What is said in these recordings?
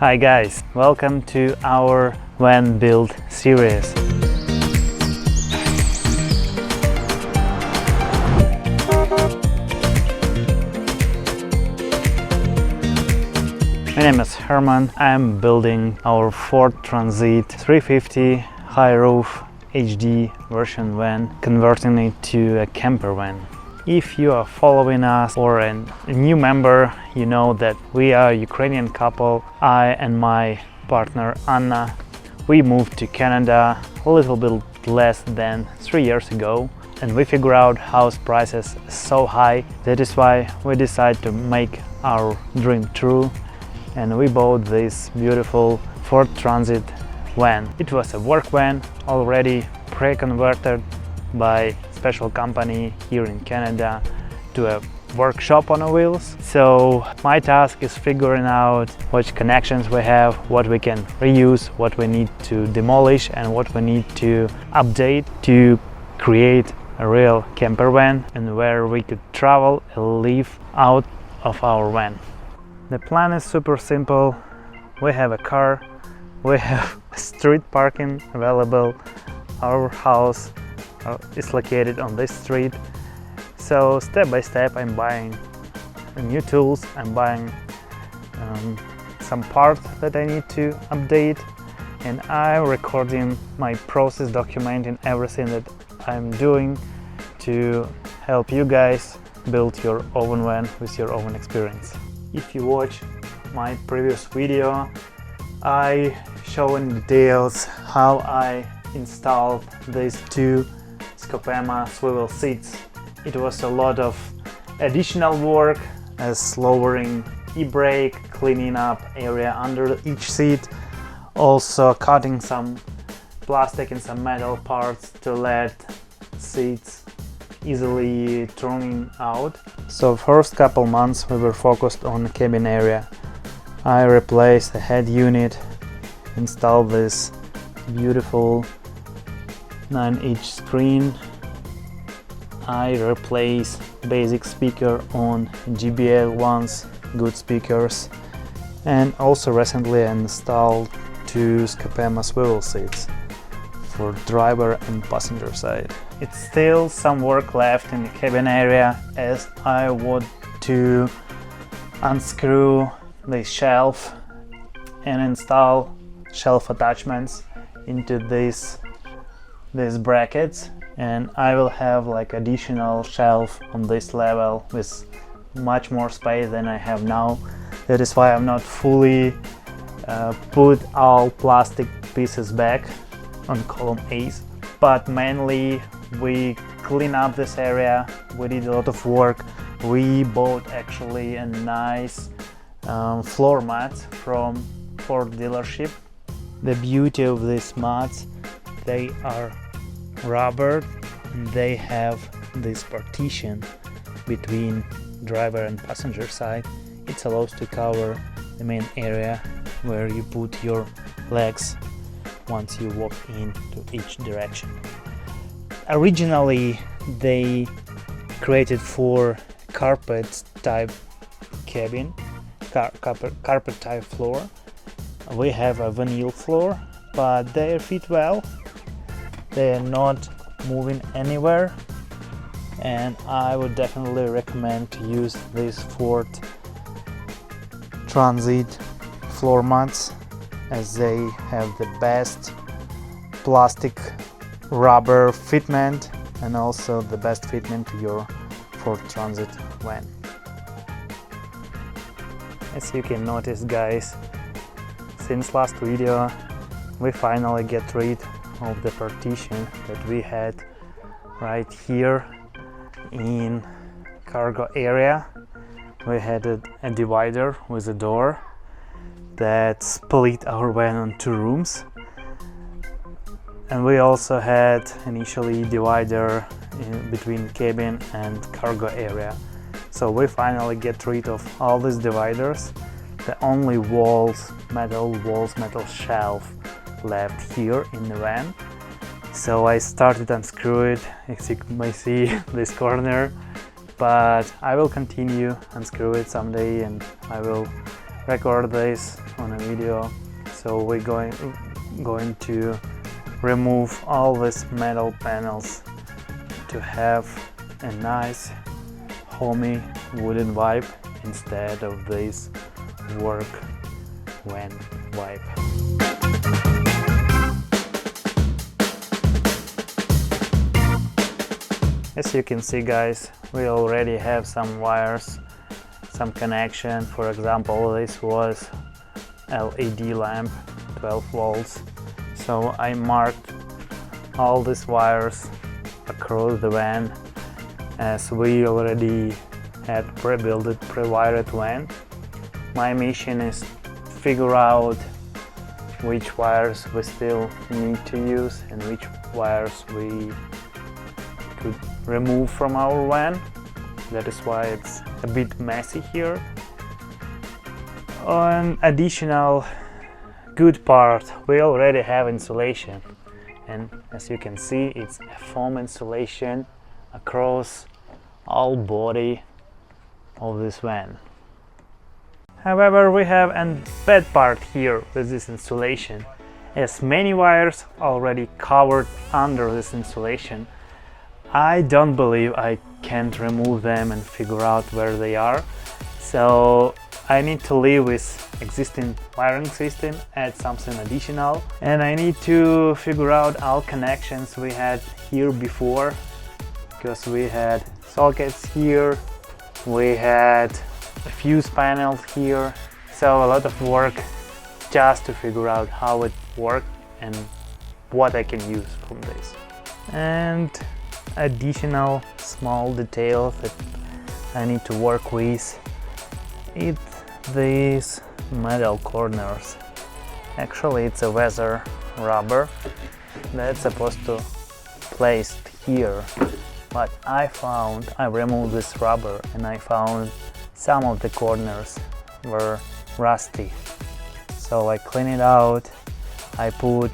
Hi guys, welcome to our van build series. My name is Herman. I'm building our Ford Transit 350 high roof HD version van, converting it to a camper van. If you are following us or a new member, you know that we are a Ukrainian couple. I and my partner Anna, we moved to Canada a little bit less than 3 years ago, and we figure out house prices so high. That is why we decided to make our dream true, and we bought this beautiful Ford Transit van. It was a work van, already pre-converted by special company here in Canada to a workshop on wheels. So my task is figuring out which connections we have, what we can reuse, what we need to demolish, and what we need to update to create a real camper van and where we could travel and live out of our van. The plan is super simple. We have a car, we have street parking available, our house is located on this street. So step by step I'm buying new tools, I'm buying some parts that I need to update, and I'm recording my process, documenting everything that I'm doing to help you guys build your own van with your own experience. If you watch my previous video, I show in details how I installed these two Scopema swivel seats. It was a lot of additional work, as lowering e-brake, cleaning up area under each seat, also cutting some plastic and some metal parts to let seats easily turning out. So first couple months we were focused on the cabin area. I replaced the head unit, installed this beautiful 9-inch screen. I replaced basic speaker on JBL ones, good speakers, and also recently I installed two Scopema swivel seats for driver and passenger side. It's still some work left in the cabin area, as I want to unscrew the shelf and install shelf attachments into these brackets, and I will have like additional shelf on this level with much more space than I have now. That is why I'm not fully put all plastic pieces back on column A's, but mainly we clean up this area. We did a lot of work. We bought actually a nice floor mat from Ford dealership. The beauty of these mats, they are rubber, and they have this partition between driver and passenger side. It allows to cover the main area where you put your legs once you walk into each direction. Originally they created for carpet type cabin, carpet type floor. We have a vinyl floor, but they fit well. They are not moving anywhere, and I would definitely recommend to use these Ford Transit floor mats, as they have the best plastic rubber fitment and also the best fitment to your Ford Transit van. As you can notice guys, since last video we finally get rid of the partition that we had right here in cargo area. We had a divider with a door that split our van on 2 rooms, and we also had initially divider between cabin and cargo area. So we finally get rid of all these dividers. The only metal shelf left here in the van. So I started unscrew it, as you may see this corner, but I will continue unscrew it someday, and I will record this on a video. So we're going to remove all these metal panels to have a nice homey wooden vibe instead of this work van vibe. As you can see, guys, we already have some wires, some connection. For example, this was LED lamp, 12 volts. So I marked all these wires across the van, as we already had pre-built, pre-wired van. My mission is to figure out which wires we still need to use and which wires we could remove from our van. That is why it's a bit messy here. An additional good part, we already have insulation, and as you can see, it's a foam insulation across all body of this van. However, we have a bad part here with this insulation, as many wires already covered under this insulation. I don't believe I can't remove them and figure out where they are, so I need to leave with existing wiring system, add something additional, and I need to figure out all connections we had here before, because we had sockets here, we had a fuse panels here, so a lot of work just to figure out how it worked and what I can use from this. And additional small details that I need to work with, it's these metal corners. Actually, it's a weather rubber that's supposed to place here, but I removed this rubber and I found some of the corners were rusty. So I cleaned it out, I put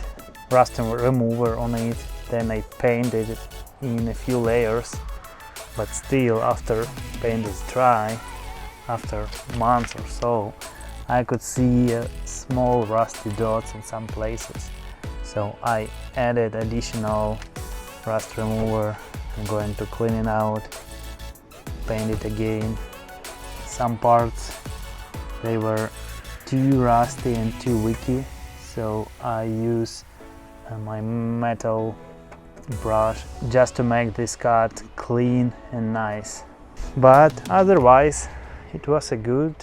rust remover on it, then I painted it in a few layers, but still after paint is dry, after months or so, I could see small rusty dots in some places. So I added additional rust remover. I'm going to clean it out, paint it again. Some parts, they were too rusty and too wicky, so I use my metal brush just to make this cut clean and nice. But otherwise, it was a good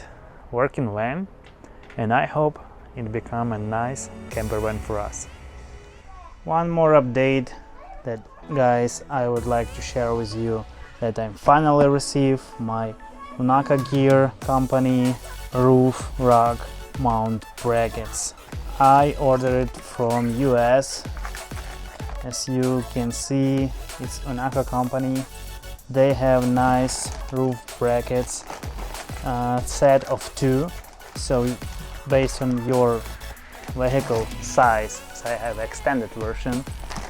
working van, and I hope it become a nice camper van for us. One more update that, guys, I would like to share with you, that I finally received my Unaka Gear company roof rack mount brackets. I ordered it from US. As you can see, it's Unaka company. They have nice roof brackets, set of 2. So based on your vehicle size, so I have extended version,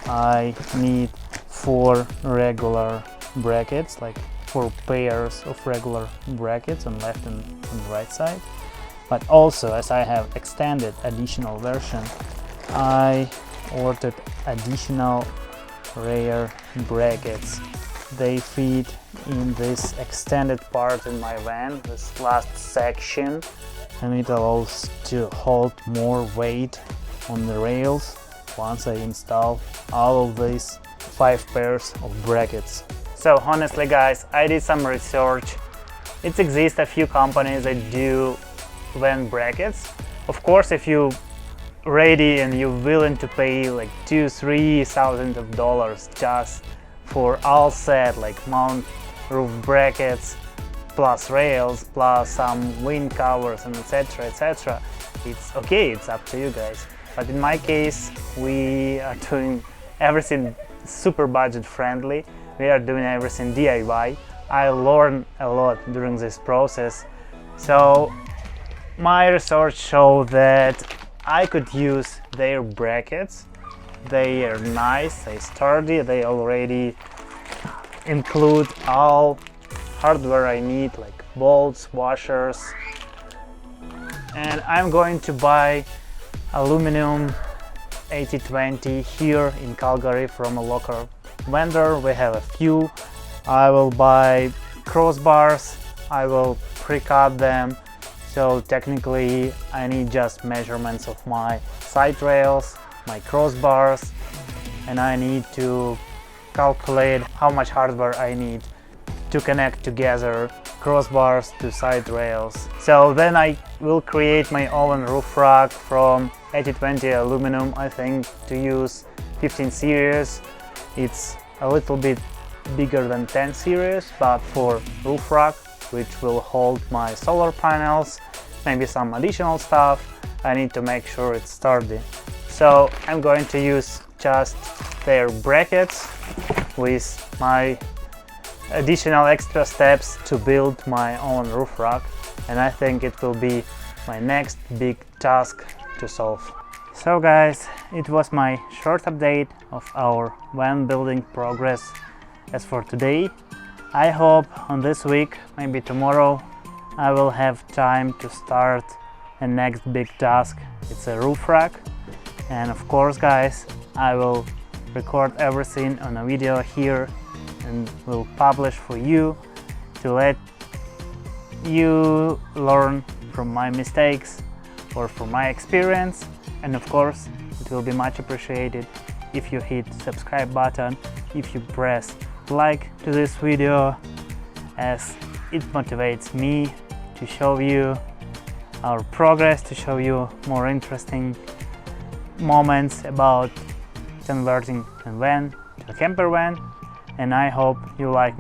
I need 4 regular brackets, like 4 pairs of regular brackets on left and on right side. But also, as I have extended additional version, I ordered additional rear brackets. They fit in this extended part in my van, this last section, and it allows to hold more weight on the rails once I install all of these 5 pairs of brackets. So honestly, guys, I did some research. It exists a few companies that do van brackets. Of course, if you ready and you're willing to pay like $2,000–3,000 just for all set, like mount roof brackets plus rails plus some wind covers and etc., it's okay, it's up to you guys. But in my case, we are doing everything super budget friendly. We are doing everything DIY. I learned a lot during this process. So my research showed that I could use their brackets. They are nice, they sturdy, they already include all hardware I need, like bolts, washers, and I'm going to buy aluminum 80/20 here in Calgary from a local vendor. We have a few. I will buy crossbars, I will pre-cut them, so technically I need just measurements of my side rails, my crossbars, and I need to calculate how much hardware I need to connect together crossbars to side rails. So then I will create my own roof rack from 80/20 aluminum. I think to use 15 series. It's a little bit bigger than 10 series, but for roof rack, which will hold my solar panels, maybe some additional stuff, I need to make sure it's sturdy. So I'm going to use just their brackets with my additional extra steps to build my own roof rack, and I think it will be my next big task to solve. So guys, it was my short update of our van building progress as for today. I hope on this week, maybe tomorrow, I will have time to start the next big task. It's a roof rack, and of course guys, I will record everything on a video here and will publish for you to let you learn from my mistakes or from my experience. And of course, it will be much appreciated if you hit subscribe button, if you press like to this video, as it motivates me to show you our progress, to show you more interesting moments about converting a van to a camper van. And I hope you like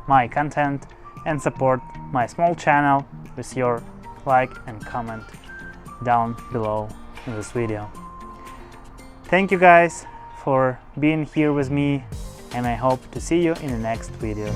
my content and support my small channel with your like and comment down below in this video. Thank you guys for being here with me, and I hope to see you in the next video.